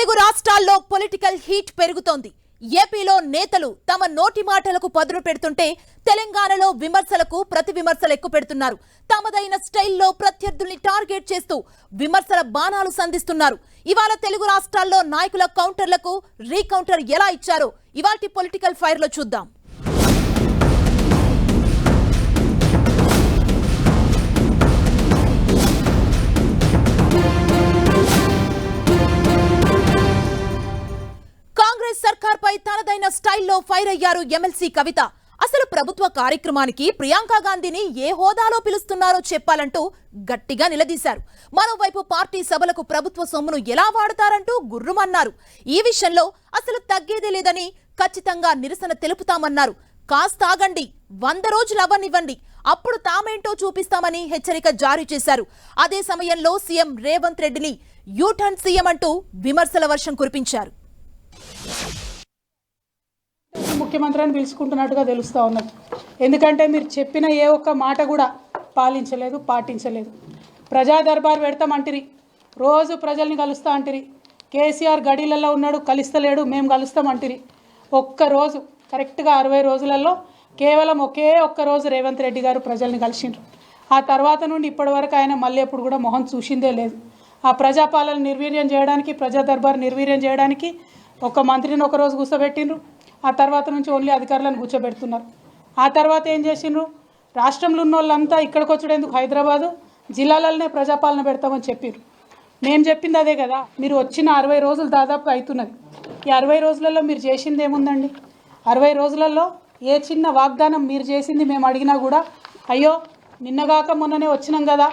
తెలుగు రాష్ట్రాల్లో political heat పెరుగుతోంది. ఏపీలో నేతలు తమ నోటి మాటలకు పదును పెడుతుంటే తెలంగాణలో విమర్శలకు ప్రతి విమర్శలు ఎక్కువ పెడుతున్నారు. తమదైన స్టైల్లో ప్రత్యర్థుల్ని టార్గెట్ చేస్తూ విమర్శల బాణాలు సంధిస్తున్నారు. ఇవాళ తెలుగు రాష్ట్రాల్లో నాయకుల కౌంటర్లకు రీకౌంటర్ ఎలా ఇచ్చారో ఇవాల్టి పొలిటికల్ ఫైర్ లో చూద్దాం. కాంగ్రెస్ సర్కార్పై తనదైన స్టైల్లో ఫైర్ అయ్యారు ఎమ్మెల్సీ కవిత. అసలు ప్రభుత్వ కార్యక్రమానికి ప్రియాంక గాంధీని ఏ హోదాలో పిలుస్తున్నారో చెప్పాలంటూ గట్టిగా నిలదీశారు. మరోవైపు పార్టీ సభలకు ప్రభుత్వ సొమ్మును ఎలా వాడతారంటూ గుర్రుమన్నారు. ఈ విషయంలో అసలు తగ్గేదే లేదని ఖచ్చితంగా నిరసన తెలుపుతామన్నారు. కాస్త ఆగండి, 100 రోజులు అవ్వనివ్వండి, అప్పుడు తామేంటో చూపిస్తామని హెచ్చరిక జారీ చేశారు. అదే సమయంలో సీఎం రేవంత్ రెడ్డిని యూటర్న్ సీఎం అంటూ విమర్శల వర్షం కురిపించారు. ముఖ్యమంత్రి అని పిలుచుకుంటున్నట్టుగా తెలుస్తూ ఉన్నది. ఎందుకంటే మీరు చెప్పిన ఏ ఒక్క మాట కూడా పాటించలేదు. ప్రజా దర్బార్ పెడతామంటిరి, రోజు ప్రజల్ని కలుస్తా అంటిరి. కేసీఆర్ గడిలలో ఉన్నాడు, కలుస్తలేడు, మేము కలుస్తామంటిరి. ఒక్కరోజు కరెక్ట్గా 60 రోజులలో కేవలం ఒక్క రోజు రేవంత్ రెడ్డి గారు ప్రజల్ని కలిసిండ్రు. ఆ తర్వాత నుండి ఇప్పటి వరకు ఆయన మళ్ళీ ఎప్పుడు కూడా మొహం చూసిందే లేదు. ఆ ప్రజాపాలన నిర్వీర్యం చేయడానికి, ప్రజా దర్బార్ నిర్వీర్యం చేయడానికి ఒక మంత్రిని ఒకరోజు కూర్చోబెట్టిండ్రు. ఆ తర్వాత నుంచి ఓన్లీ అధికారులను కూర్చోబెడుతున్నారు. ఆ తర్వాత ఏం చేసిండ్రు, రాష్ట్రంలో ఉన్న వాళ్ళంతా ఇక్కడికి వచ్చేందుకు హైదరాబాదు జిల్లాలనే ప్రజాపాలన పెడతామని చెప్పారు. మేము చెప్పింది అదే కదా. మీరు వచ్చిన 60 రోజులు దాదాపుగా అవుతున్నది. ఈ 60 రోజులలో మీరు చేసింది ఏముందండి? 60 రోజులలో ఏ చిన్న వాగ్దానం మీరు చేసింది మేము అడిగినా కూడా అయ్యో నిన్నగాక మొన్ననే వచ్చినాం కదా,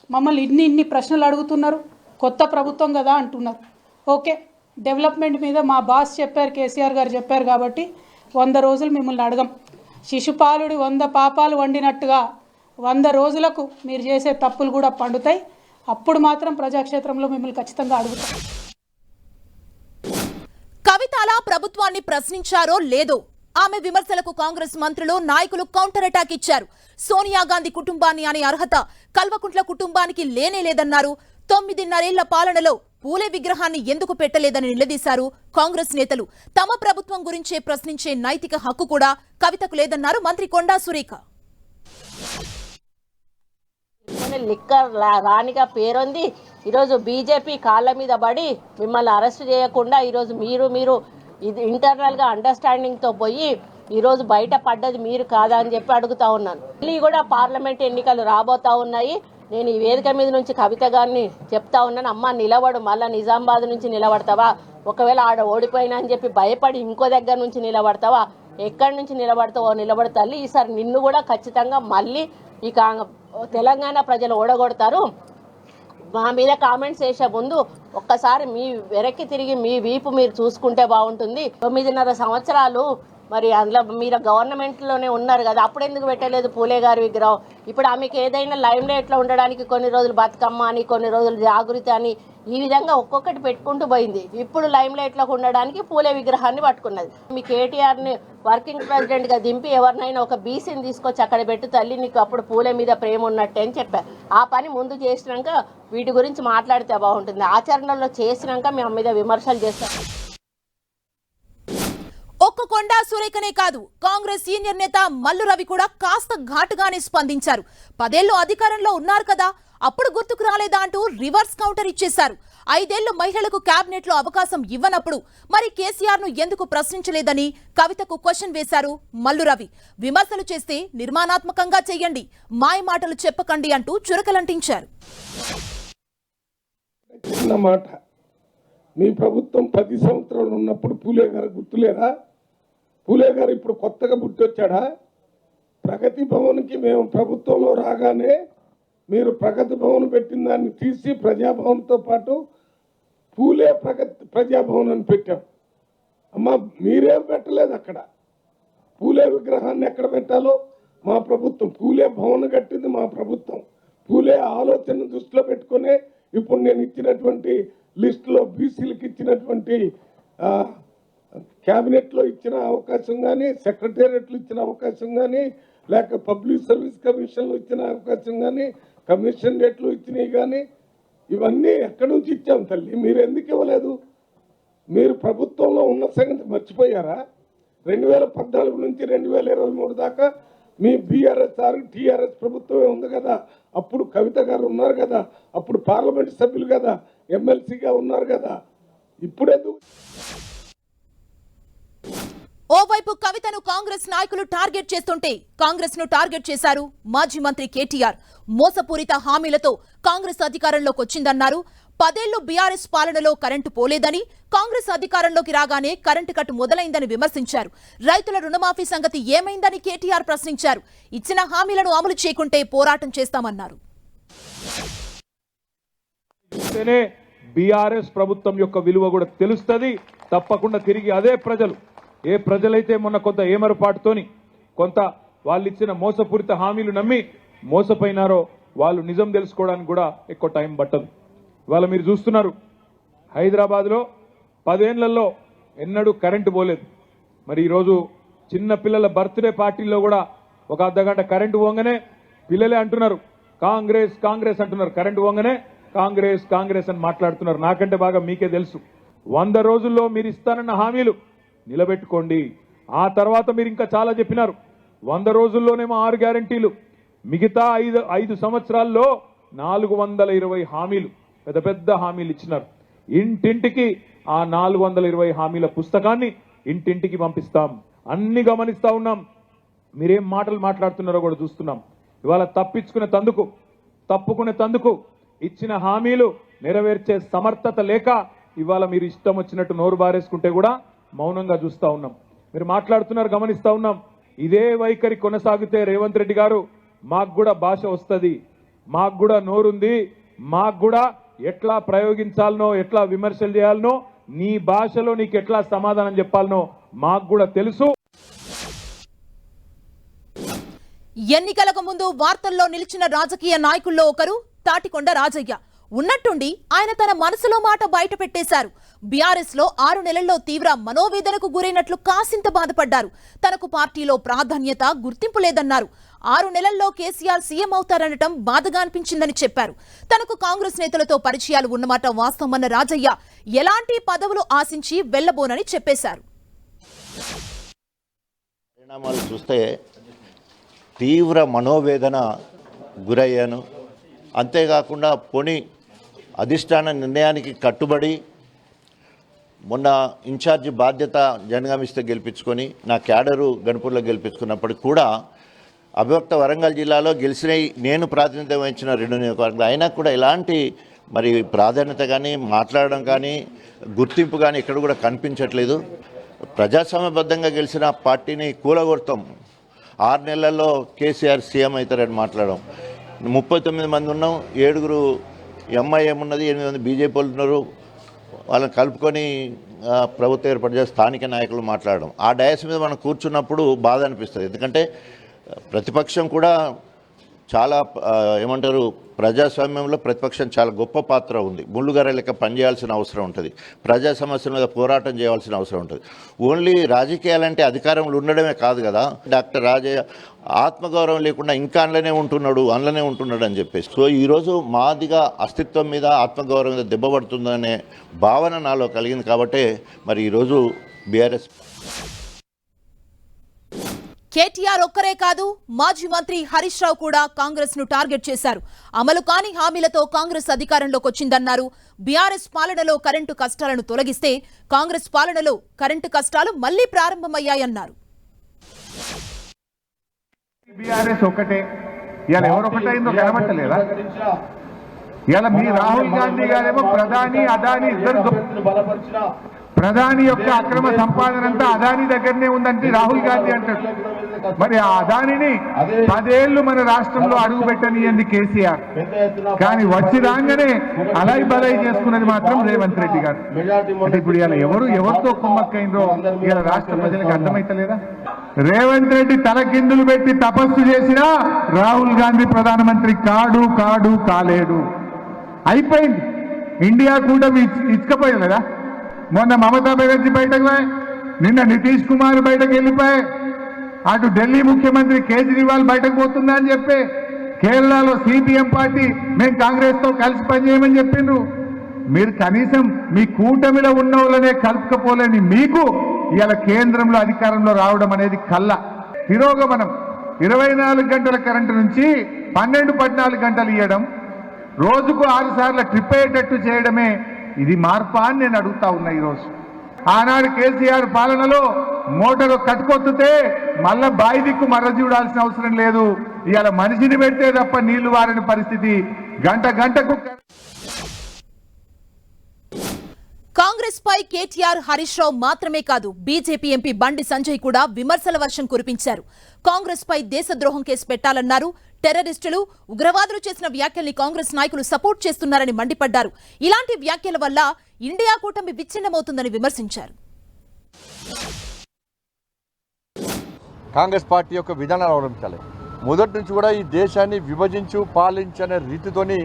మమ్మల్ని ఇన్ని ప్రశ్నలు అడుగుతున్నారు, కొత్త ప్రభుత్వం కదా అంటున్నారు. ఓకే, డెవలప్మెంట్ మీద మా బాస్ చెప్పారు, కేసీఆర్ గారు చెప్పారు కాబట్టి 100 రోజులు మిమ్మల్ని అడగం. శిశుపాలుడి 100 పాపాలు వండినట్టుగా 100 రోజులకు మీరు చేసే తప్పులు కూడా పండుతాయి. అప్పుడు మాత్రం ప్రజాక్షేత్రంలో మిమ్మల్ని ఖచ్చితంగా అడుగుతాం. కవితల ప్రభుత్వాన్ని ప్రశ్నించారో లేదో ఆమె విమర్శలకు కాంగ్రెస్ మంత్రులు, నాయకులు కౌంటర్ అటాక్ ఇచ్చారు. సోనియా గాంధీ కుటుంబాన్ని అనే అర్హత కల్వకుంట్ల కుటుంబానికి లేనే లేదన్నారు. 9.5 ఏళ్ల పాలనలో పూలే విగ్రహాన్ని ఎందుకు పెట్టలేదని నిలదీశారు కాంగ్రెస్ నేతలు. తమ ప్రభుత్వం గురించే ప్రశ్నించే నైతిక హక్కు కూడా కవితకు లేదన్నారు మంత్రి కొండా సురేఖ. లిక్కర్ రాణిగా పేరొంది ఈరోజు బీజేపీ కాళ్ళ మీద పడి మిమ్మల్ని అరెస్ట్ చేయకుండా ఈరోజు మీరు ఇది ఇంటర్నల్గా అండర్స్టాండింగ్తో పోయి ఈరోజు బయట పడ్డది మీరు కాదా అని చెప్పి అడుగుతా ఉన్నాను. మళ్ళీ కూడా పార్లమెంట్ ఎన్నికలు రాబోతా ఉన్నాయి. నేను ఈ వేదిక మీద నుంచి కవిత గారిని చెప్తా ఉన్నాను, అమ్మ నిలబడు, మళ్ళీ నిజామాబాద్ నుంచి నిలబడతావా, ఒకవేళ ఆడ ఓడిపోయినా అని చెప్పి భయపడి ఇంకో దగ్గర నుంచి నిలబడతావా, ఎక్కడి నుంచి నిలబడతావో నిలబడు తల్లి. ఈసారి నిన్ను కూడా ఖచ్చితంగా మళ్ళీ ఈ తెలంగాణ ప్రజలు ఓడగొడతారు. మా మీద కామెంట్స్ చేసే ముందు ఒక్కసారి మీ వెనక్కి తిరిగి మీ వీపు మీరు చూసుకుంటే బాగుంటుంది. 9.5 సంవత్సరాలు మరి అందులో మీరు గవర్నమెంట్లోనే ఉన్నారు కదా, అప్పుడు ఎందుకు పెట్టలేదు పూలే గారి విగ్రహం? ఇప్పుడు ఆమెకి ఏదైనా లైమ్ లైట్లో ఉండడానికి కొన్ని రోజులు బతుకమ్మ అని, కొన్ని రోజులు జాగృతి అని, ఈ విధంగా ఒక్కొక్కటి పెట్టుకుంటూ పోయింది. ఇప్పుడు లైమ్ లైట్లోకి ఉండడానికి పూలే విగ్రహాన్ని పట్టుకున్నది. మీ కేటీఆర్ని వర్కింగ్ ప్రెసిడెంట్గా దింపి ఎవరినైనా ఒక బీసీని తీసుకొచ్చి అక్కడ పెట్టు తల్లి, నీకు అప్పుడు పూలే మీద ప్రేమ ఉన్నట్టే అని చెప్పారు. ఆ పని ముందు చేసినాక వీటి గురించి మాట్లాడితే బాగుంటుంది. ఆచరణలో చేసినాక మేము మీద విమర్శలు చేస్తాం. ఒక్క కొండా సురేఖనే కాదు, కాంగ్రెస్ సీనియర్ నేత మల్లు రవి కూడా కాస్త ఘాటుగానే స్పందించారు. 10 ఏళ్లు అధికారంలో ఉన్నారు కదా, అప్పుడు గుర్తుకు రాలేదా అంటూ రివర్స్ కౌంటర్ ఇచ్చేశారు. 5 ఏళ్లు మహిళలకు కేబినెట్ లో అవకాశం ఇవ్వనప్పుడు మరి కేసీఆర్ ను ఎందుకు ప్రశ్నించలేదని కవితకు క్వశ్చన్ వేశారు మల్లు రవి. విమర్శలు చేస్తే నిర్మాణాత్మకంగా చెయ్యండి, మాయ మాటలు చెప్పకండి అంటూ చురకలంటించారు. మీ ప్రభుత్వం 10 సంవత్సరాలు ఉన్నప్పుడు పూలే గారు గుర్తులేరా? పూలే గారు ఇప్పుడు కొత్తగా పుట్టొచ్చాడా? ప్రగతి భవన్కి మేము ప్రభుత్వంలో రాగానే మీరు ప్రగతి భవన్ పెట్టిన దాన్ని తీసి ప్రజాభవన్తో పాటు పూలే ప్రజాభవన్ అని పెట్టాం. అమ్మ మీరేం పెట్టలేదు అక్కడ. పూలే విగ్రహాన్ని ఎక్కడ పెట్టాలో మా ప్రభుత్వం, పూలే భవన్ కట్టింది మా ప్రభుత్వం. పూలే ఆలోచన దృష్టిలో పెట్టుకునే ఇప్పుడు నేను ఇచ్చినటువంటి లిస్టులో బీసీలకు ఇచ్చినటువంటి క్యాబినెట్లో ఇచ్చిన అవకాశం కానీ, సెక్రటేరియట్లో ఇచ్చిన అవకాశం కానీ, లేక పబ్లిక్ సర్వీస్ కమిషన్లో ఇచ్చిన అవకాశం కానీ, కమిషన్ రేట్లు ఇచ్చినవి కానీ, ఇవన్నీ ఎక్కడి నుంచి ఇచ్చాం తల్లి? మీరు ఎందుకు ఇవ్వలేదు? మీరు ప్రభుత్వంలో ఉన్న సంగతి మర్చిపోయారా? 2014 నుంచి 2023 దాకా మీ బీఆర్ఎస్ టీఆర్ఎస్ ప్రభుత్వమే ఉంది కదా. అప్పుడు కవిత గారు ఉన్నారు కదా, అప్పుడు పార్లమెంట్ సభ్యులు కదా, ఎమ్మెల్సీగా ఉన్నారు కదా. ఇప్పుడెందుకు? ఓవైపు కవితను కాంగ్రెస్ నాయకులు టార్గెట్ చేస్తుంటే కాంగ్రెస్ ను టార్గెట్ చేశారు మాజీ మంత్రి కేటీఆర్. మోసపూరిత హామీలతో కాంగ్రెస్ అధికారంలోకి వచ్చిందన్నారు. 10 ఏళ్లు బీఆర్ఎస్ పాలనలో కరెంటు పోలేదని, కాంగ్రెస్ అధికారంలోకి రాగానే కరెంటు కట్ మొదలైందని విమర్శించారు. రైతుల రుణమాఫీ సంగతి ఏమైందని కేటీఆర్ ప్రశ్నించారు. ఇచ్చిన హామీలను అమలు చేయకుంటే పోరాటం చేస్తామన్నారు. బీఆర్ఎస్ ప్రభుత్వం యొక్క విలువ కూడా తెలుస్తుంది. తప్పకుండా తిరిగి అదే ప్రజలు, ఏ ప్రజలైతే మొన్న కొంత ఏమరపాటుతోని కొంత వాళ్ళు ఇచ్చిన మోసపూరిత హామీలు నమ్మి మోసపోయినారో వాళ్ళు నిజం తెలుసుకోవడానికి కూడా ఎక్కువ టైం పట్టదు. ఇవాళ మీరు చూస్తున్నారు, హైదరాబాద్లో 10 ఏళ్లలో ఎన్నడూ కరెంటు పోలేదు. మరి ఈరోజు చిన్న పిల్లల బర్త్డే పార్టీల్లో కూడా ఒక అర్ధగంట కరెంటు పోగానే పిల్లలే అంటున్నారు కాంగ్రెస్ కాంగ్రెస్ అంటున్నారు. కరెంటు పోగానే కాంగ్రెస్ కాంగ్రెస్ అని మాట్లాడుతున్నారు. నాకంటే బాగా మీకే తెలుసు. 100 రోజుల్లో మీరు ఇస్తానన్న హామీలు నిలబెట్టుకోండి. ఆ తర్వాత మీరు ఇంకా చాలా చెప్పినారు. 100 రోజుల్లోనేమో 6 గ్యారంటీలు, మిగతా 5 సంవత్సరాల్లో 420 హామీలు, పెద్ద పెద్ద హామీలు ఇచ్చినారు. ఇంటింటికి ఆ 420 హామీల పుస్తకాన్ని ఇంటింటికి పంపిస్తాం. అన్ని గమనిస్తా ఉన్నాం. మీరేం మాటలు మాట్లాడుతున్నారో కూడా చూస్తున్నాం. ఇవాళ తప్పుకునే తందుకు ఇచ్చిన హామీలు నెరవేర్చే సమర్థత లేక ఇవాళ మీరు ఇష్టం వచ్చినట్టు నోరు బారేసుకుంటే కూడా మౌనంగా చూస్తా ఉన్నాం. మీరు మాట్లాడుతున్నారు, గమనిస్తా ఉన్నాం. ఇదే వైఖరి కొనసాగితే రేవంత్ రెడ్డి గారు మాకు కూడా భాష వస్తుంది, మాకు కూడా నోరుంది, మాకు కూడా ఎట్లా ప్రయోగించాలనో, ఎట్లా విమర్శలు చేయాలనో, నీ భాషలో నీకు ఎట్లా సమాధానం చెప్పాలనో మాకు కూడా తెలుసు. ఎన్నికలకు ముందు వార్తల్లో నిలిచిన రాజకీయ నాయకుల్లో ఒకరు తాటికొండ రాజయ్య. ఉన్నట్టుండి ఆయన తన మనసులో మాట బయట పెట్టేశారు. బీఆర్ఎస్ లో 6 నెలల్లో తీవ్ర మనోవేదనకు గురైనట్లు కాసింత బాధపడ్డారు. తనకు పార్టీలో ప్రాధాన్యత, గుర్తింపు లేదన్నారు. 6 నెలల్లో కేసీఆర్ సీఎం అవుతారనటం బాధగా అనిపించిందని చెప్పారు. తనకు కాంగ్రెస్ నేతలతో పరిచయాలు ఉన్నమాట వాస్తవమన్న రాజయ్య ఎలాంటి పదవులు ఆశించి వెళ్లబోనని చెప్పేశారు. పరిణామాలు చూస్తే తీవ్ర మనోవేదన గురయ్యాను. అంతేకాకుండా అధిష్టాన నిర్ణయానికి కట్టుబడి మొన్న ఇన్ఛార్జి బాధ్యత జనగామిస్తే గెలిపించుకొని నా క్యాడరు గణపూర్లో గెలిపించుకున్నప్పటికి కూడా అభివక్త వరంగల్ జిల్లాలో గెలిచిన నేను ప్రాతినిధ్యం వహించిన 2 నియోజకవర్గాలు అయినా కూడా ఎలాంటి మరి ప్రాధాన్యత కానీ, మాట్లాడడం కానీ, గుర్తింపు కానీ ఇక్కడ కూడా కనిపించట్లేదు. ప్రజాస్వామ్యబద్ధంగా గెలిచిన పార్టీని కూలగొడతాం, 6 నెలల్లో కేసీఆర్ సీఎం అవుతారని మాట్లాడడం. 39 మంది ఉన్నాం, 7 ఎంఐఎం ఉన్నది, 8 మంది బీజేపీ వాళ్ళు ఉన్నారు. వాళ్ళని కలుపుకొని ప్రభుత్వం ఏర్పాటు చేసే స్థానిక నాయకులు మాట్లాడడం, ఆ డయాస్ మీద మనం కూర్చున్నప్పుడు బాధ అనిపిస్తుంది. ఎందుకంటే ప్రతిపక్షం కూడా చాలా ఏమంటారు, ప్రజాస్వామ్యంలో ప్రతిపక్షం చాలా గొప్ప పాత్ర ఉంది. ముళ్ళుగార లెక్క పనిచేయాల్సిన అవసరం ఉంటుంది, ప్రజా సమస్యల మీద పోరాటం చేయాల్సిన అవసరం ఉంటుంది. ఓన్లీ రాజకీయాలంటే అధికారంలో ఉండడమే కాదు కదా. డాక్టర్ రాజయ్య ఆత్మగౌరవం లేకుండా ఇంకా అందులోనే ఉంటున్నాడు అని చెప్పేసి. సో ఈరోజు మాదిగా అస్తిత్వం మీద, ఆత్మగౌరవం మీద దెబ్బపడుతుందనే భావన నాలో కలిగింది. కాబట్టే మరి ఈరోజు బీఆర్ఎస్ కేటీఆర్ ఒక్కరే కాదు, మాజీ మంత్రి హరీష్ రావు కూడా కాంగ్రెస్ ను టార్గెట్ చేశారు. అమలు కాని హామీలతో కాంగ్రెస్ అధికారంలోకి వచ్చిందన్నారు. బీఆర్ఎస్ పాలనలో కరెంటు కష్టాలను తొలగిస్తే కాంగ్రెస్ పాలనలో కరెంటు కష్టాలు మళ్లీ ప్రారంభమయ్యాయన్నారు. బీఆర్ఎస్ ఒకటే, ఇవాళ ఎవరొకటైందో కనబట్టలేదా? ఇవాళ మీ రాహుల్ గాంధీ గారేమో ప్రధాని అదాని ఇద్దరు, ప్రధాని యొక్క అక్రమ సంపాదన అంతా అదాని దగ్గరనే ఉందంటే రాహుల్ గాంధీ అంటాడు. మరి ఆ అదానిని 10 ఏళ్లు మన రాష్ట్రంలో అడుగు పెట్టనియంది కేసీఆర్, కానీ వచ్చి రాగానే అలాయి బలాయి చేసుకున్నది మాత్రం రేవంత్ రెడ్డి గారు. అంటే ఇప్పుడు ఇలా ఎవరితో కుమ్మక్కైందో ఇలా రాష్ట్ర ప్రజలకు అర్థమైతలేదా? రేవంత్ రెడ్డి తలకిందులు పెట్టి తపస్సు చేసినా రాహుల్ గాంధీ ప్రధానమంత్రి కాలేడు. అయిపోయింది. ఇండియా కూడా ఇచ్చకపోయింది కదా. మొన్న మమతా బెనర్జీ బయటకు పోయి, నిన్న నితీష్ కుమార్ బయటకు వెళ్ళిపోయి, అటు ఢిల్లీ ముఖ్యమంత్రి కేజ్రీవాల్ బయటకు పోతుందా అని చెప్పి, కేరళలో సిపిఎం పార్టీ మేము కాంగ్రెస్ తో కలిసి పనిచేయమని చెప్పిండ్రు. మీరు కనీసం మీ కూటమిలో ఉన్న వాళ్ళనే కలుపుకపోలేని మీకు ఇవాళ కేంద్రంలో అధికారంలో రావడం అనేది కళ్ళ తిరోగమనం. 24 గంటల కరెంటు నుంచి 12-14 గంటలు ఇవ్వడం, రోజుకు 6 సార్లు ట్రిప్ అయ్యేటట్టు చేయడమే ఇది మార్పా అని నేను అడుగుతా ఉన్నా. ఈరోజు ఆనాడు కేసీఆర్ పాలనలో మోటారు కట్టుకొత్తుతే మళ్ళా బాయి దిక్కు మర్ర చూడాల్సిన అవసరం లేదు. ఇవాళ మనిషిని పెడితే తప్ప నీళ్లు వారని పరిస్థితి. గంటకు కాంగ్రెస్ పై కేటీఆర్, హరీష్ రావు మాత్రమే కాదు, బీజేపీ ఎంపీ బండి సంజయ్ కూడా విమర్శల వర్షం కురిపించారు. కాంగ్రెస్ పై దేశద్రోహం కేసు పెట్టాలన్నారు. టెర్రరిస్టులు, ఉగ్రవాదులు చేసిన వ్యాఖ్యల్ని కాంగ్రెస్ నాయకులు సపోర్ట్ చేస్తున్నారని మండిపడ్డారు. ఇలాంటి వ్యాఖ్యల వల్ల ఇండియా కూటమి విచ్ఛిన్నమవుతుందని విమర్శించారు. కాంగ్రెస్ పార్టీ యొక్క విధానాలు అవలంబించాలి. మొదటి నుంచి కూడా ఈ దేశాన్ని విభజించు పాలించనే రీతితోని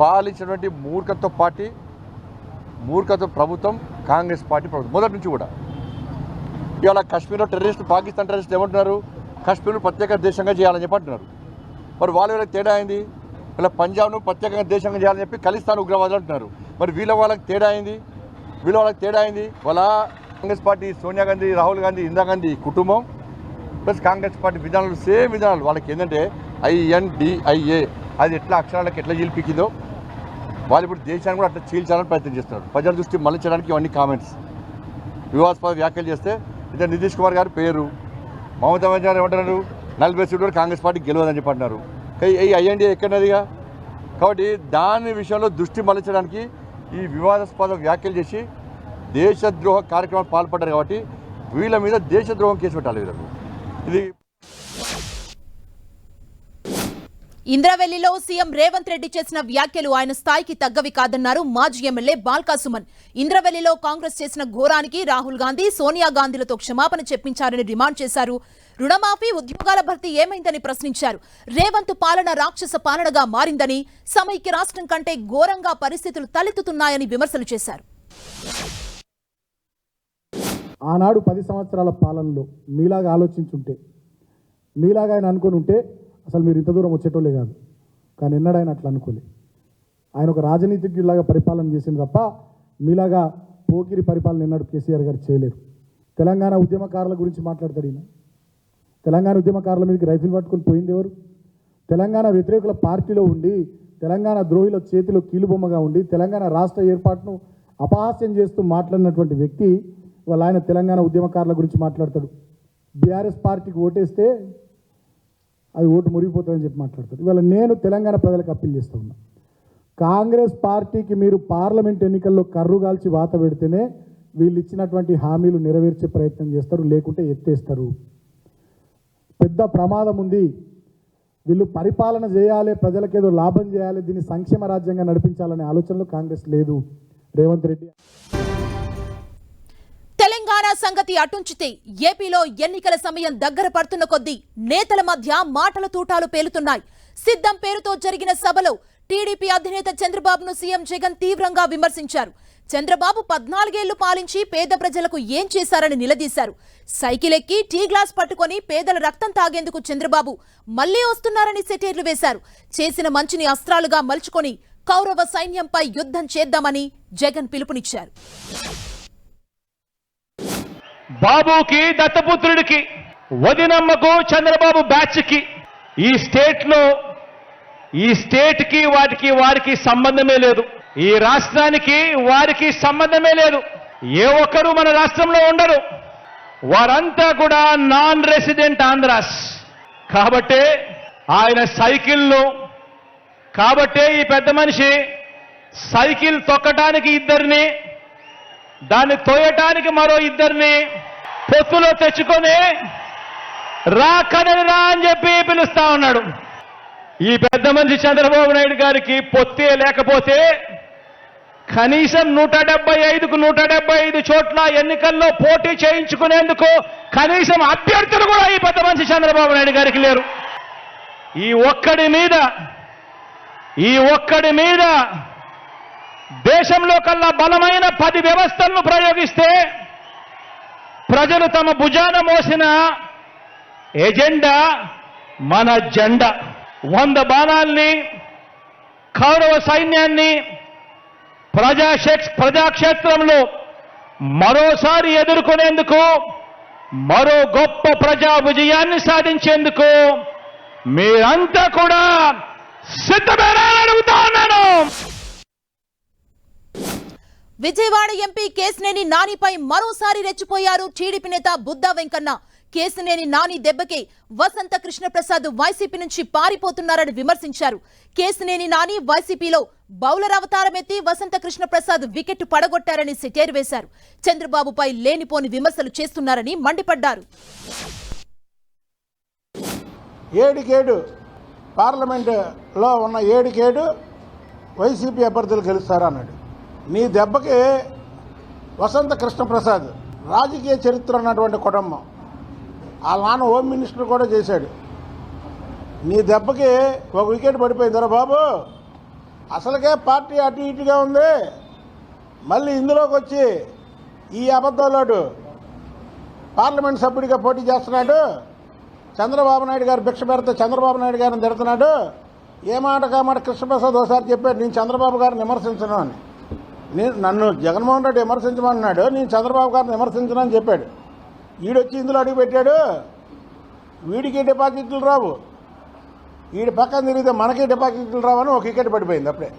పాలించినటువంటి మూర్ఖత్వ ప్రభుత్వం కాంగ్రెస్ పార్టీ ప్రభుత్వం మొదటి నుంచి కూడా. ఇవాళ కాశ్మీర్లో టెర్రరిస్టు, పాకిస్తాన్ టెర్రరిస్టులు ఏమంటున్నారు? కాశ్మీర్ను ప్రత్యేక దేశంగా చేయాలని చెప్పి అంటున్నారు. మరి వాళ్ళకి తేడా అయింది. ఇలా పంజాబ్ను ప్రత్యేకంగా దేశంగా చేయాలని చెప్పి ఖలిస్తాన్ ఉగ్రవాదులు అంటున్నారు. మరి వాళ్ళకి తేడా అయింది. వాళ్ళ కాంగ్రెస్ పార్టీ సోనియా గాంధీ, రాహుల్ గాంధీ, ఇందిరాగాంధీ కుటుంబం ప్లస్ కాంగ్రెస్ పార్టీ విధానాలు సేమ్ విధానాలు. వాళ్ళకి ఏంటంటే INDIA అది ఎట్లా అక్షరాలకు ఎట్లా చీల్పికిందో వాళ్ళు ఇప్పుడు దేశాన్ని కూడా అట్లా చీల్చాలని ప్రయత్నం చేస్తున్నారు. ప్రజల దృష్టి మళ్ళించడానికి ఇవన్నీ కామెంట్స్, వివాదాస్పద వ్యాఖ్యలు చేస్తే ఇద్దరు నితీష్ కుమార్ గారి పేరు, మమతా బెనర్జీ గారు ఏమంటున్నారు? 40 సీట్లు కూడా కాంగ్రెస్ పార్టీ గెలవదని చెప్పి అంటున్నారు. ఈ INDA ఎక్కడదిగా. కాబట్టి దాని విషయంలో దృష్టి మళ్ళించడానికి ఈ వివాదాస్పద వ్యాఖ్యలు చేసి దేశద్రోహ కార్యక్రమాలు పాల్పడ్డారు. కాబట్టి వీళ్ళ మీద దేశద్రోహం కేసు పెట్టాలి. వీళ్ళకు ఇది ఇంద్రవెల్లిలో సీఎం రేవంత్ రెడ్డి చేసిన వ్యాఖ్యలు ఆయన స్థాయికి తగ్గవి కాదన్నారు మాజీ ఎమ్మెల్యే బాల్కా సుమన్. ఇంద్రవెల్లిలో కాంగ్రెస్ చేసిన ఘోరానికి రాహుల్ గాంధీ, సోనియా గాంధీలతో క్షమాపణ చెప్పించారని డిమాండ్ చేశారు. రుణమాఫీ, ఉద్యోగాల భర్తీ ఏమైందని ప్రశ్నించారు. రేవంత్ పాలన రాక్షస పాలనగా మారిందని, సమైక్య రాష్ట్రం కంటే ఘోరంగా పరిస్థితులు తలెత్తుతున్నాయని విమర్శలు చేశారు. ఆనాడు 10 సంవత్సరాల పాలనలో మీలాగా ఆలోచించుంటే, మీలాగా ఆయన అనుకుని ఉంటే అసలు మీరు ఇంత దూరం వచ్చేటోళ్ళే కాదు. కానీ ఎన్నడూ ఆయన అట్లా అనుకోలే. ఆయన ఒక రాజనీతిజ్ఞులాగా పరిపాలన చేసింది తప్ప మీలాగా పోకిరి పరిపాలన ఎన్నడూ కేసీఆర్ గారు చేయలేరు. తెలంగాణ ఉద్యమకారుల గురించి మాట్లాడతాడు ఈయన. తెలంగాణ ఉద్యమకారుల మీదకి రైఫిల్ పట్టుకొని పోయింది ఎవరు? తెలంగాణ వ్యతిరేకుల పార్టీలో ఉండి, తెలంగాణ ద్రోహిల చేతిలో కీలుబొమ్మగా ఉండి, తెలంగాణ రాష్ట్ర ఏర్పాటును అపహాస్యం చేస్తూ మాట్లాడినటువంటి వ్యక్తి వాళ్ళ ఆయన తెలంగాణ ఉద్యమకారుల గురించి మాట్లాడతాడు. బీఆర్ఎస్ పార్టీకి ఓటేస్తే అది ఓటు మురిగిపోతుందని చెప్పి మాట్లాడతాడు. ఇవాళ నేను తెలంగాణ ప్రజలకు అప్పీల్ చేస్తూ ఉన్నా, కాంగ్రెస్ పార్టీకి మీరు పార్లమెంట్ ఎన్నికల్లో కర్రుగాల్చి వాత పెడితేనే వీళ్ళు ఇచ్చినటువంటి హామీలు నెరవేర్చే ప్రయత్నం చేస్తారు, లేకుంటే ఎత్తేస్తారు. పెద్ద ప్రమాదం ఉంది. వీళ్ళు పరిపాలన చేయాలి, ప్రజలకేదో లాభం చేయాలి, దీన్ని సంక్షేమ రాజ్యంగా నడిపించాలనే ఆలోచనలో కాంగ్రెస్ లేదు. రేవంత్ రెడ్డి తెలంగాణ సంగతి అటుంచితే ఏపీలో ఎన్నికల సమయం దగ్గర పడుతున్న కొద్దీ నేతల మధ్య మాటల తూటాలు పేలుతున్నాయి. సిద్ధం పేరుతో జరిగిన సభలో టీడీపీ అధినేత చంద్రబాబును సీఎం జగన్ తీవ్రంగా విమర్శించారు. చంద్రబాబు 14 ఏళ్లు పాలించి పేద ప్రజలకు ఏం చేశారని నిలదీశారు. సైకిల్ ఎక్కి టీ గ్లాస్ పట్టుకొని పేదల రక్తం తాగేందుకు చంద్రబాబు మళ్లీ వస్తున్నారని సెటైర్లు వేశారు. చేసిన మంచిని అస్త్రాలుగా మలుచుకొని కౌరవ సైన్యంపై యుద్ధం చేద్దామని జగన్ పిలుపునిచ్చారు. బాబుకి, దత్తపుత్రుడికి, వదినమ్మకు, చంద్రబాబు బ్యాచ్కి ఈ స్టేట్కి వారికి సంబంధమే లేదు. ఈ రాష్ట్రానికి వారికి సంబంధమే లేదు. ఏ ఒక్కరూ మన రాష్ట్రంలో ఉండరు. వారంతా కూడా నాన్ రెసిడెంట్ ఆంధ్రాస్. కాబట్టే ఆయన సైకిల్ను, కాబట్టే ఈ పెద్ద మనిషి సైకిల్ తొక్కటానికి ఇద్దరిని, దాన్ని తోయటానికి మరో ఇద్దరిని పొత్తులో తెచ్చుకొని రా కదలి రా అని చెప్పి పిలుస్తా ఉన్నాడు. ఈ పెద్ద మనిషి చంద్రబాబు నాయుడు గారికి పొత్తే లేకపోతే కనీసం 175కు 175 చోట్ల ఎన్నికల్లో పోటీ చేయించుకునేందుకు కనీసం అభ్యర్థులు కూడా ఈ పెద్ద మనిషి చంద్రబాబు నాయుడు గారికి లేరు. ఈ ఒక్కడి మీద దేశంలో కల్లా బలమైన 10 వ్యవస్థలను ప్రయోగిస్తే ప్రజలు తమ భుజాన మోసిన ఎజెండా మన జెండా. 100 బాణాల్ని, కౌరవ సైన్యాన్ని ప్రజాక్షేత్రంలో మరోసారి ఎదుర్కొనేందుకు, మరో గొప్ప ప్రజా విజయాన్ని సాధించేందుకు మీరంతా కూడా సిద్ధమేనని అడుగుతా ఉన్నాను. విజయవాడ ఎంపీ కేశినేని నానిపై మరోసారి రెచ్చిపోయారు టీడీపీ నేత బుద్దా వెంకన్న. కేశినేని నాని దెబ్బకే వసంత కృష్ణప్రసాద్ వైసీపీ నుంచి పారిపోతున్నారని విమర్శించారు. కేశినేని నాని వైసీపీలో బౌలర్ అవతారమెత్తి వసంత కృష్ణప్రసాద్ వికెట్ పడగొట్టారని సెటైర్ వేశారు. చంద్రబాబుపై లేనిపోని విమర్శలు చేస్తున్నారని మండిపడ్డారు. 7 పార్లమెంటులో ఉన్న 7 వైసీపీ అభ్యర్థులు గెలుస్తారన్నాడు. నీ దెబ్బకి వసంత కృష్ణప్రసాద్ రాజకీయ చరిత్ర ఉన్నటువంటి కుటుంబం, ఆ నాన్న హోమ్ మినిస్టర్ కూడా చేశాడు. నీ దెబ్బకి ఒక వికెట్ పడిపోయిందిరా బాబు. అసలుకే పార్టీ అటు ఇటుగా ఉంది, మళ్ళీ ఇందులోకి వచ్చి ఈ అబద్ధాలోడు పార్లమెంట్ సభ్యుడిగా పోటీ చేస్తున్నాడు. చంద్రబాబు నాయుడు గారు భిక్ష పెడితే చంద్రబాబు నాయుడు గారిని తిడుతున్నాడు. ఏ మాట కామాట కృష్ణప్రసాద్ ఒకసారి చెప్పాడు, నేను చంద్రబాబు గారిని విమర్శించను అని. నన్ను జగన్మోహన్ రెడ్డి విమర్శించమన్నాడు, నేను చంద్రబాబు గారిని విమర్శించను అని చెప్పాడు. వీడొచ్చి ఇందులో అడుగు పెట్టాడు. వీడికి డిపాజిట్లు రావు, వీడి పక్కన తిరిగితే మనకి డిపాజిట్లు రావని ఒక వికెట్ పడిపోయింది అప్పుడే.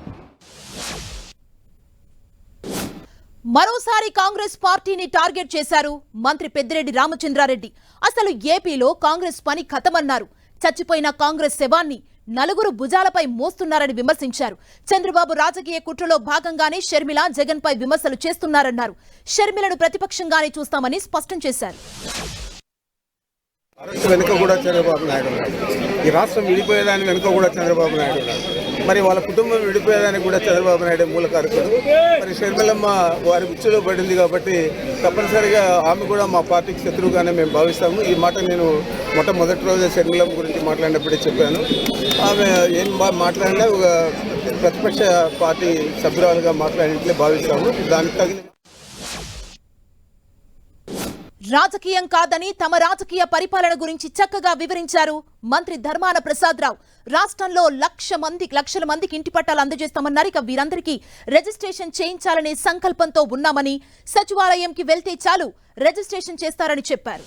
మరోసారి కాంగ్రెస్ పార్టీని టార్గెట్ చేశారు మంత్రి పెద్దిరెడ్డి రామచంద్రారెడ్డి. అసలు ఏపీలో కాంగ్రెస్ పని ఖతమన్నారు. చచ్చిపోయిన కాంగ్రెస్ శవాన్ని నలుగురు భుజాలపై మోస్తున్నారని విమర్శించారు. చంద్రబాబు రాజకీయ కుట్రలో భాగంగానే షర్మిల జగన్ పై విమర్శలు చేస్తున్నారన్నారు. షర్మిలను ప్రతిపక్షంగానే చూస్తామని స్పష్టం చేశారు. వెనుక కూడా చంద్రబాబు నాయుడు ఉన్నాడు. ఈ రాష్ట్రం విడిపోయేదాని వెనుక కూడా చంద్రబాబు నాయుడు ఉన్నాడు. మరి వాళ్ళ కుటుంబం విడిపోయేదానికి కూడా చంద్రబాబు నాయుడు మూలకారకుడు. మరి షర్మిలమ్మ వారి ఉచ్చులో పడింది కాబట్టి తప్పనిసరిగా ఆమె కూడా మా పార్టీకి శత్రువుగానే మేము భావిస్తాము. ఈ మాట నేను మొట్టమొదటి రోజే షర్మిలమ్మ గురించి మాట్లాడినప్పుడే చెప్పాను. ఆమె ఏం మాట్లాడినా ఒక ప్రతిపక్ష పార్టీ సభ్యురాలుగా మాట్లాడినట్లే భావిస్తాము. దానికి తగిన రాజకీయం కాదని తమ రాజకీయ పరిపాలన గురించి చక్కగా వివరించారు మంత్రి ధర్మాన ప్రసాద్ రావు. రాష్ట్రంలో లక్షల మందికి ఇంటి పట్టాలు అందజేస్తామన్నారు. ఇక వీరందరికీ రిజిస్ట్రేషన్ చేయించాలనే సంకల్పంతో ఉన్నామని, సచివాలయంకి వెళ్తే చాలు రిజిస్ట్రేషన్ చేస్తారని చెప్పారు.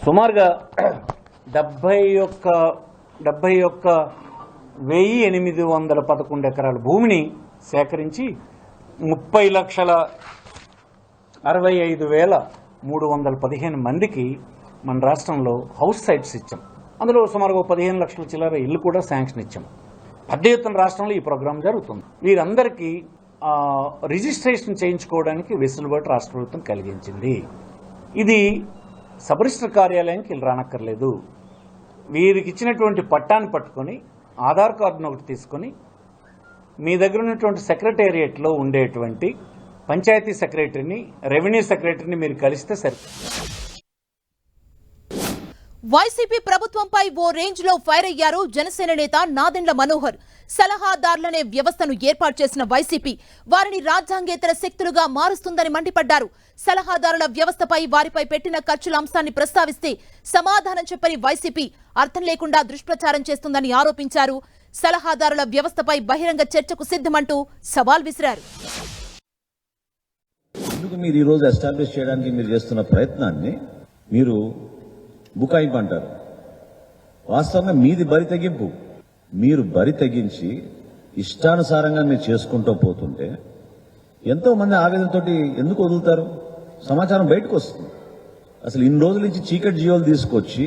సుమారుగా 71,811 ఎకరాల భూమిని సేకరించి 30,65,315 మందికి మన రాష్ట్రంలో హౌస్ సైట్స్ ఇచ్చాం. అందులో సుమారుగా 15 లక్షల చిల్లర ఇల్లు కూడా శాంక్షన్ ఇచ్చాం. పెద్ద ఎత్తున రాష్ట్రంలో ఈ ప్రోగ్రాం జరుగుతుంది. వీరందరికీ రిజిస్ట్రేషన్ చేయించుకోవడానికి వెసులుబాటు రాష్ట్ర ప్రభుత్వం కలిగించింది. ఇది సబ్ రిజిస్టర్ కార్యాలయానికి వీళ్ళు రానక్కర్లేదు. వీరికి ఇచ్చినటువంటి పట్టాన్ని పట్టుకొని ఆధార్ కార్డును ఒకటి తీసుకొని మీ దగ్గర ఉన్నటువంటి సెక్రటేరియట్లో ఉండేటువంటి పంచాయతీ సెక్రటరీని, రెవెన్యూ సెక్రటరీని మీరు కలిస్తే సరే. వైసీపీ ప్రభుత్వంపై ఓ రేంజ్ లో ఫైర్ అయ్యారు జనసేన నేత నాదెండ్ల మనోహర్. సలహాదారులనే వ్యవస్థను ఏర్పాటు చేసిన వైసీపీ వారిని రాజ్యాంగేతర శక్తులుగా మారుస్తుందని మండిపడ్డారు. సలహాదారుల వ్యవస్థపై వారిపై పెట్టిన ఖర్చుల అంశాన్ని ప్రస్తావిస్తే సమాధానం చెప్పని వైసీపీ అర్థం లేకుండా దుష్ప్రచారం చేస్తుందని ఆరోపించారు. సలహాదారుల వ్యవస్థపై బహిరంగ చర్చకు సిద్ధమంటూ సవాల్ విసిరారు. ఎందుకు మీరు ఈరోజు ఎస్టాబ్లిష్ చేయడానికి మీరు చేస్తున్న ప్రయత్నాన్ని మీరు బుకాయింపు అంటారు. వాస్తవంగా మీది బరి తెగింపు. మీరు బరి తెగించి ఇష్టానుసారంగా మీరు చేసుకుంటూ పోతుంటే ఎంతో మంది ఆవేదనతోటి ఎందుకు వదులుతారు? సమాచారం బయటకు వస్తుంది. అసలు ఇన్ని రోజుల నుంచి చీకటి జీవోలు తీసుకొచ్చి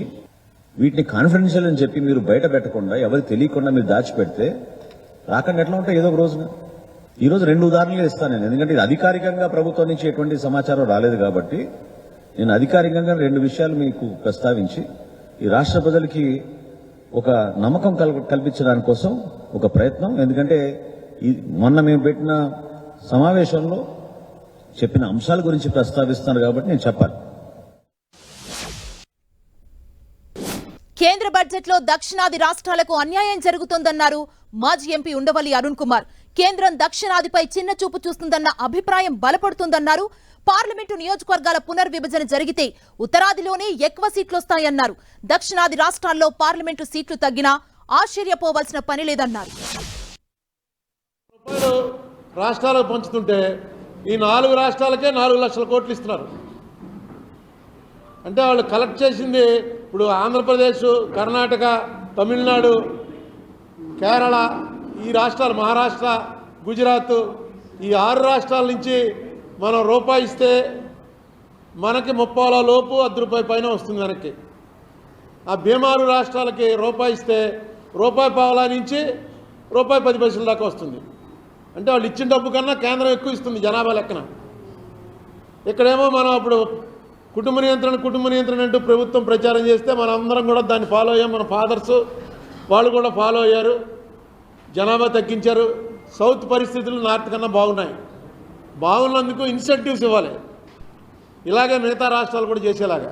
వీటిని కాన్ఫిడెన్షియల్ అని చెప్పి మీరు బయట పెట్టకుండా, ఎవరికి తెలియకుండా మీరు దాచిపెడితే రాకుండా ఎట్లా ఉంటాయి ఏదో ఒక రోజున. ఈరోజు 2 ఉదాహరణలు ఇస్తాను నేను, ఎందుకంటే ఇది అధికారికంగా ప్రభుత్వం నుంచి ఎటువంటి సమాచారం రాలేదు కాబట్టి నేను అధికారికంగా 2 విషయాలు మీకు ప్రస్తావించి ఈ రాష్ట్ర ప్రజలకి ఒక నమ్మకం కల్పించడానికి కోసం ఒక ప్రయత్నం. ఎందుకంటే మొన్న మేము పెట్టిన సమావేశంలో చెప్పిన అంశాల గురించి ప్రస్తావిస్తున్నారు కాబట్టి నేను చెప్పాలి. కేంద్ర బడ్జెట్ లో దక్షిణాది రాష్ట్రాలకు అన్యాయం జరుగుతోందన్నారు మాజీ ఎంపీ ఉండవల్లి అరుణ్ కుమార్. కేంద్రం దక్షిణాదిపై చిన్న చూపు చూస్తుందన్న అభిప్రాయం బలపడుతుందన్నారు. పార్లమెంటు నియోజకవర్గాల పునర్విభజన జరిగితే ఉత్తరాదిలోనే ఎక్కువ సీట్లొస్తాయన్నారు. దక్షిణాది రాష్ట్రాల్లో పార్లమెంటు సీట్లు తగ్గినా ఆశ్చర్యపోవాల్సిన పని లేదన్నారు. రాష్ట్రాలకు పంచుతుంటే ఈ 4 రాష్ట్రాలకే 4 లక్షల కోట్లు ఇస్తున్నారు. అంటే వాళ్ళు కలెక్ట్ చేసింది ఇప్పుడు ఆంధ్రప్రదేశ్, కర్ణాటక, తమిళనాడు, కేరళ, ఈ రాష్ట్రాలు, మహారాష్ట్ర, గుజరాత్, ఈ 6 రాష్ట్రాల నుంచి మనం రూపాయి ఇస్తే మనకి 30 లోపు ₹10 పైన వస్తుంది వెనక్కి. ఆ బీమారు రాష్ట్రాలకి రూపాయి ఇస్తే ₹1.50 నుంచి ₹1.10 దాకా వస్తుంది. అంటే వాళ్ళు ఇచ్చిన డబ్బు కన్నా కేంద్రం ఎక్కువ ఇస్తుంది జనాభా లెక్కన. ఇక్కడేమో మనం అప్పుడు కుటుంబ నియంత్రణ అంటూ ప్రభుత్వం ప్రచారం చేస్తే మనం అందరం కూడా దాన్ని ఫాలో అయ్యాం. మన ఫాదర్స్ వాళ్ళు కూడా ఫాలో అయ్యారు, జనాభా తగ్గించారు. సౌత్ పరిస్థితులు నార్త్ కన్నా బాగున్నాయి. బాగున్నందుకు ఇన్సెంటివ్స్ ఇవ్వాలి, ఇలాగే మిగతా రాష్ట్రాలు కూడా చేసేలాగా.